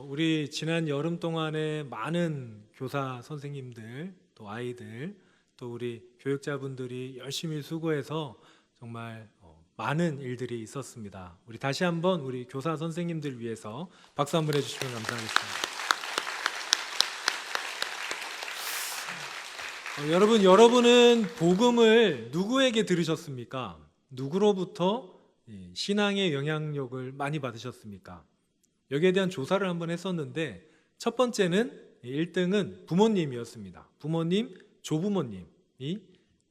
우리 지난 여름 동안에 많은 교사 선생님들, 또 아이들, 또 우리 교육자분들이 열심히 수고해서 정말 많은 일들이 있었습니다. 우리 다시 한번 우리 교사 선생님들 위해서 박수 한번 해주시면 감사하겠습니다. 여러분은 복음을 누구에게 들으셨습니까? 누구로부터 신앙의 영향력을 많이 받으셨습니까? 여기에 대한 조사를 한번 했었는데 첫 번째는 1등은 부모님이었습니다. 부모님, 조부모님이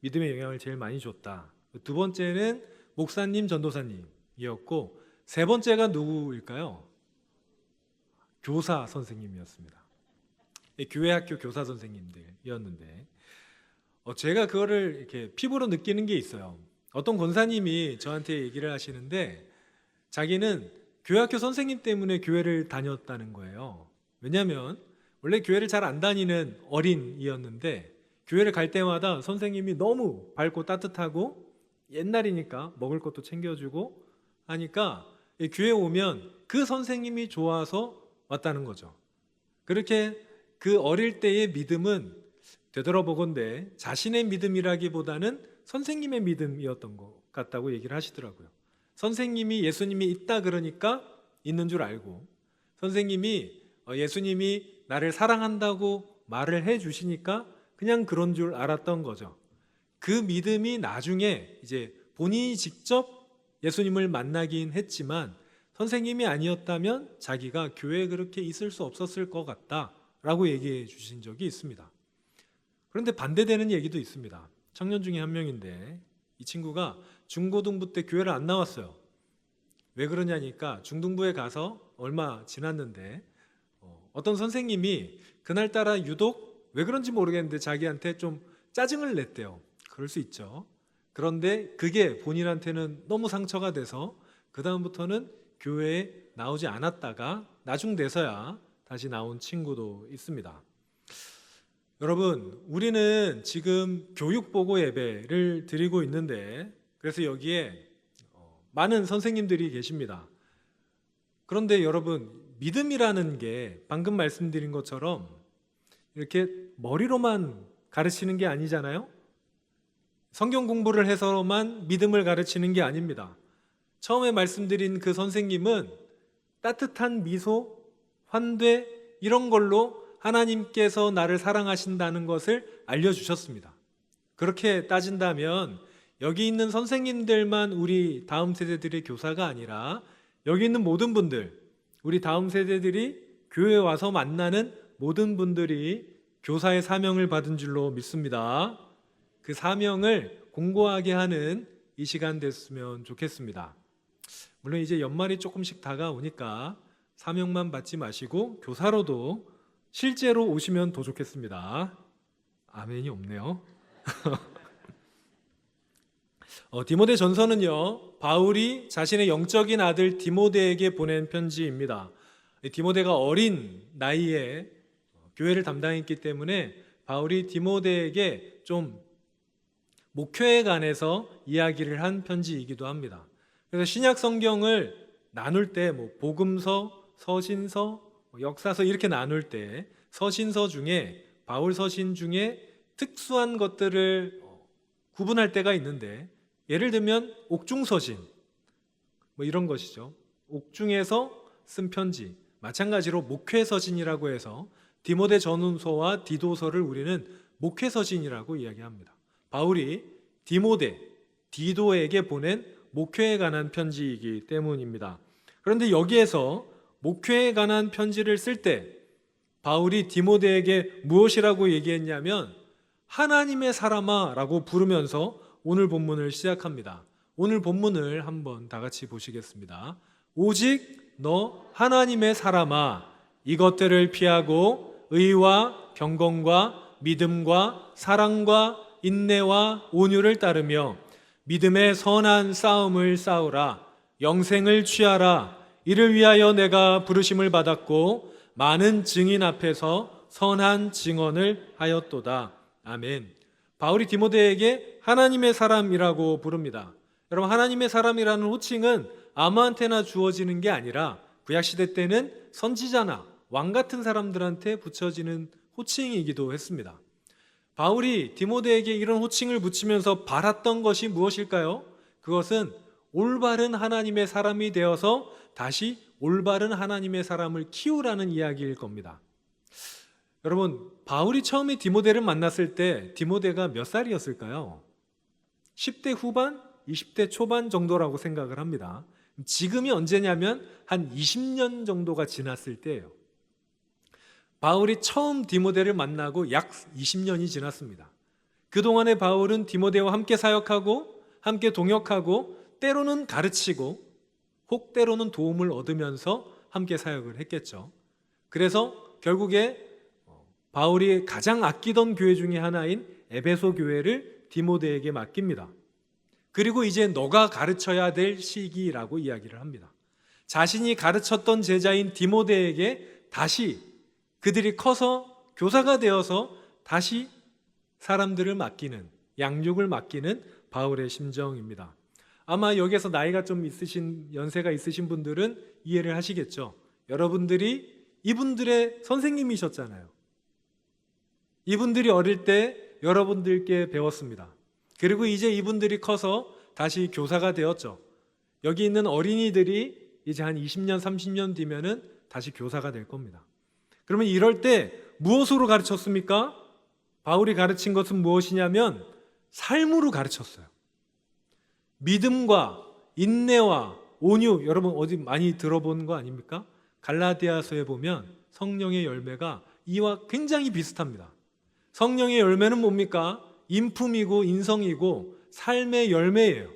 믿음의 영향을 제일 많이 줬다. 두 번째는 목사님, 전도사님이었고 세 번째가 누구일까요? 교사 선생님이었습니다. 교회 학교 교사 선생님들이었는데 제가 그거를 이렇게 피부로 느끼는 게 있어요. 어떤 권사님이 저한테 얘기를 하시는데 자기는 교회학교 선생님 때문에 교회를 다녔다는 거예요. 왜냐하면 원래 교회를 잘 안 다니는 어린이였는데 교회를 갈 때마다 선생님이 너무 밝고 따뜻하고 옛날이니까 먹을 것도 챙겨주고 하니까 교회에 오면 그 선생님이 좋아서 왔다는 거죠. 그렇게 그 어릴 때의 믿음은 되돌아보건대 자신의 믿음이라기보다는 선생님의 믿음이었던 것 같다고 얘기를 하시더라고요. 선생님이 예수님이 있다 그러니까 있는 줄 알고, 선생님이 예수님이 나를 사랑한다고 말을 해주시니까 그냥 그런 줄 알았던 거죠. 그 믿음이 나중에 이제 본인이 직접 예수님을 만나긴 했지만 선생님이 아니었다면 자기가 교회에 그렇게 있을 수 없었을 것 같다라고 얘기해 주신 적이 있습니다. 그런데 반대되는 얘기도 있습니다. 청년 중에 한 명인데 이 친구가 중고등부 때 교회를 안 나왔어요. 왜 그러냐니까 중등부에 가서 얼마 지났는데 어떤 선생님이 그날따라 유독 왜 그런지 모르겠는데 자기한테 좀 짜증을 냈대요. 그럴 수 있죠. 그런데 그게 본인한테는 너무 상처가 돼서 그 다음부터는 교회에 나오지 않았다가 나중 돼서야 다시 나온 친구도 있습니다. 여러분, 우리는 지금 교육보고 예배를 드리고 있는데 그래서 여기에 많은 선생님들이 계십니다. 그런데 여러분, 믿음이라는 게 방금 말씀드린 것처럼 이렇게 머리로만 가르치는 게 아니잖아요. 성경 공부를 해서만 믿음을 가르치는 게 아닙니다. 처음에 말씀드린 그 선생님은 따뜻한 미소, 환대 이런 걸로 하나님께서 나를 사랑하신다는 것을 알려주셨습니다. 그렇게 따진다면 여기 있는 선생님들만 우리 다음 세대들의 교사가 아니라 여기 있는 모든 분들, 우리 다음 세대들이 교회에 와서 만나는 모든 분들이 교사의 사명을 받은 줄로 믿습니다. 그 사명을 공고하게 하는 이 시간 됐으면 좋겠습니다. 물론 이제 연말이 조금씩 다가오니까 사명만 받지 마시고 교사로도 실제로 오시면 더 좋겠습니다. 아멘이 없네요. 디모데 전서는요, 바울이 자신의 영적인 아들 디모데에게 보낸 편지입니다. 디모데가 어린 나이에 교회를 담당했기 때문에 바울이 디모데에게 좀 목회에 관해서 이야기를 한 편지이기도 합니다. 그래서 신약 성경을 나눌 때 복음서, 서신서, 역사서 이렇게 나눌 때 서신서 중에 바울 서신 중에 특수한 것들을 구분할 때가 있는데 예를 들면 옥중서신 이런 것이죠. 옥중에서 쓴 편지, 마찬가지로 목회서신이라고 해서 디모데 전후서와 디도서를 우리는 목회서신이라고 이야기합니다. 바울이 디모데, 디도에게 보낸 목회에 관한 편지이기 때문입니다. 그런데 여기에서 목회에 관한 편지를 쓸 때 바울이 디모데에게 무엇이라고 얘기했냐면 하나님의 사람아 라고 부르면서 오늘 본문을 시작합니다. 오늘 본문을 한번 다 같이 보시겠습니다. 오직 너 하나님의 사람아, 이것들을 피하고 의와 경건과 믿음과 사랑과 인내와 온유를 따르며 믿음의 선한 싸움을 싸우라. 영생을 취하라. 이를 위하여 내가 부르심을 받았고 많은 증인 앞에서 선한 증언을 하였도다. 아멘. 바울이 디모데에게 하나님의 사람이라고 부릅니다. 여러분, 하나님의 사람이라는 호칭은 아무한테나 주어지는 게 아니라 구약시대 때는 선지자나 왕 같은 사람들한테 붙여지는 호칭이기도 했습니다. 바울이 디모데에게 이런 호칭을 붙이면서 바랐던 것이 무엇일까요? 그것은 올바른 하나님의 사람이 되어서 다시 올바른 하나님의 사람을 키우라는 이야기일 겁니다. 여러분, 바울이 처음에 디모데를 만났을 때 디모데가 몇 살이었을까요? 10대 후반, 20대 초반 정도라고 생각을 합니다. 지금이 언제냐면 한 20년 정도가 지났을 때예요. 바울이 처음 디모데를 만나고 약 20년이 지났습니다. 그동안에 바울은 디모데와 함께 사역하고 함께 동역하고 때로는 가르치고 혹 때로는 도움을 얻으면서 함께 사역을 했겠죠. 그래서 결국에 바울이 가장 아끼던 교회 중에 하나인 에베소 교회를 디모데에게 맡깁니다. 그리고 이제 너가 가르쳐야 될 시기라고 이야기를 합니다. 자신이 가르쳤던 제자인 디모데에게 다시 그들이 커서 교사가 되어서 다시 사람들을 맡기는, 양육을 맡기는 바울의 심정입니다. 아마 여기에서 나이가 좀 있으신, 연세가 있으신 분들은 이해를 하시겠죠. 여러분들이 이분들의 선생님이셨잖아요. 이분들이 어릴 때 여러분들께 배웠습니다. 그리고 이제 이분들이 커서 다시 교사가 되었죠. 여기 있는 어린이들이 이제 한 20년, 30년 뒤면은 다시 교사가 될 겁니다. 그러면 이럴 때 무엇으로 가르쳤습니까? 바울이 가르친 것은 무엇이냐면 삶으로 가르쳤어요. 믿음과 인내와 온유, 여러분 어디 많이 들어본 거 아닙니까? 갈라디아서에 보면 성령의 열매가 이와 굉장히 비슷합니다. 성령의 열매는 뭡니까? 인품이고 인성이고 삶의 열매예요.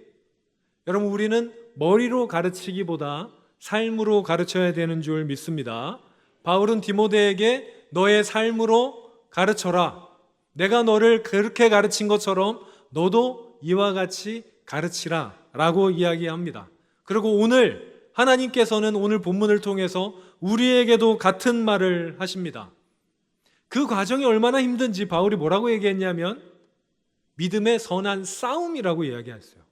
여러분, 우리는 머리로 가르치기보다 삶으로 가르쳐야 되는 줄 믿습니다. 바울은 디모데에게 너의 삶으로 가르쳐라. 내가 너를 그렇게 가르친 것처럼 너도 이와 같이 가르치라 라고 이야기합니다. 그리고 오늘 하나님께서는 오늘 본문을 통해서 우리에게도 같은 말을 하십니다. 그 과정이 얼마나 힘든지 바울이 뭐라고 얘기했냐면 믿음의 선한 싸움이라고 이야기했어요.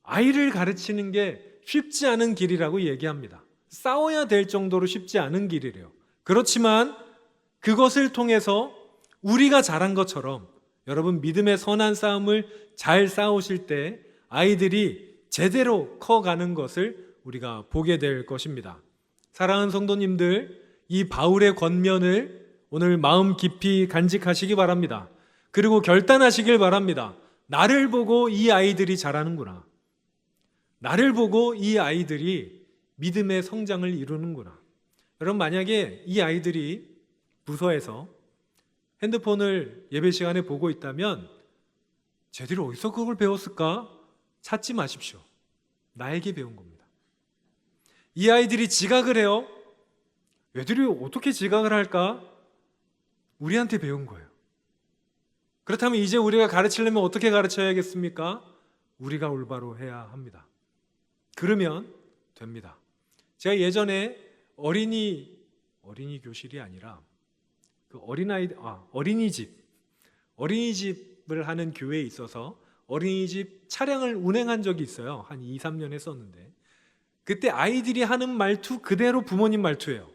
아이를 가르치는 게 쉽지 않은 길이라고 얘기합니다. 싸워야 될 정도로 쉽지 않은 길이래요. 그렇지만 그것을 통해서 우리가 잘한 것처럼 여러분 믿음의 선한 싸움을 잘 싸우실 때 아이들이 제대로 커가는 것을 우리가 보게 될 것입니다. 사랑하는 성도님들, 이 바울의 권면을 오늘 마음 깊이 간직하시기 바랍니다. 그리고 결단하시길 바랍니다. 나를 보고 이 아이들이 자라는구나. 나를 보고 이 아이들이 믿음의 성장을 이루는구나. 여러분, 만약에 이 아이들이 부서에서 핸드폰을 예배 시간에 보고 있다면 쟤들이 어디서 그걸 배웠을까? 찾지 마십시오. 나에게 배운 겁니다. 이 아이들이 지각을 해요. 애들이 어떻게 지각을 할까? 우리한테 배운 거예요. 그렇다면 이제 우리가 가르치려면 어떻게 가르쳐야겠습니까? 우리가 올바로 해야 합니다. 그러면 됩니다. 제가 예전에 어린이 교실이 아니라 그 어린이집을 하는 교회에 있어서 어린이집 차량을 운행한 적이 있어요. 한 2, 3년 했었는데 그때 아이들이 하는 말투 그대로 부모님 말투예요.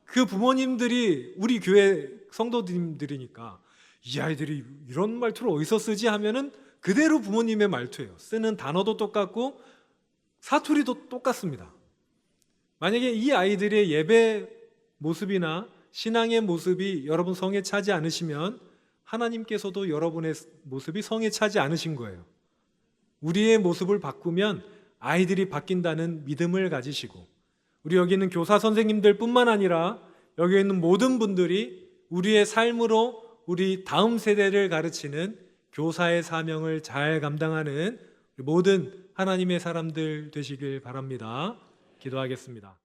그 부모님들이 우리 교회 성도님들이니까 이 아이들이 이런 말투를 어디서 쓰지 하면은 그대로 부모님의 말투예요. 쓰는 단어도 똑같고 사투리도 똑같습니다. 만약에 이 아이들의 예배 모습이나 신앙의 모습이 여러분 성에 차지 않으시면 하나님께서도 여러분의 모습이 성에 차지 않으신 거예요. 우리의 모습을 바꾸면 아이들이 바뀐다는 믿음을 가지시고 우리 여기 있는 교사 선생님들 뿐만 아니라 여기 있는 모든 분들이 우리의 삶으로 우리 다음 세대를 가르치는 교사의 사명을 잘 감당하는 모든 하나님의 사람들 되시길 바랍니다. 기도하겠습니다.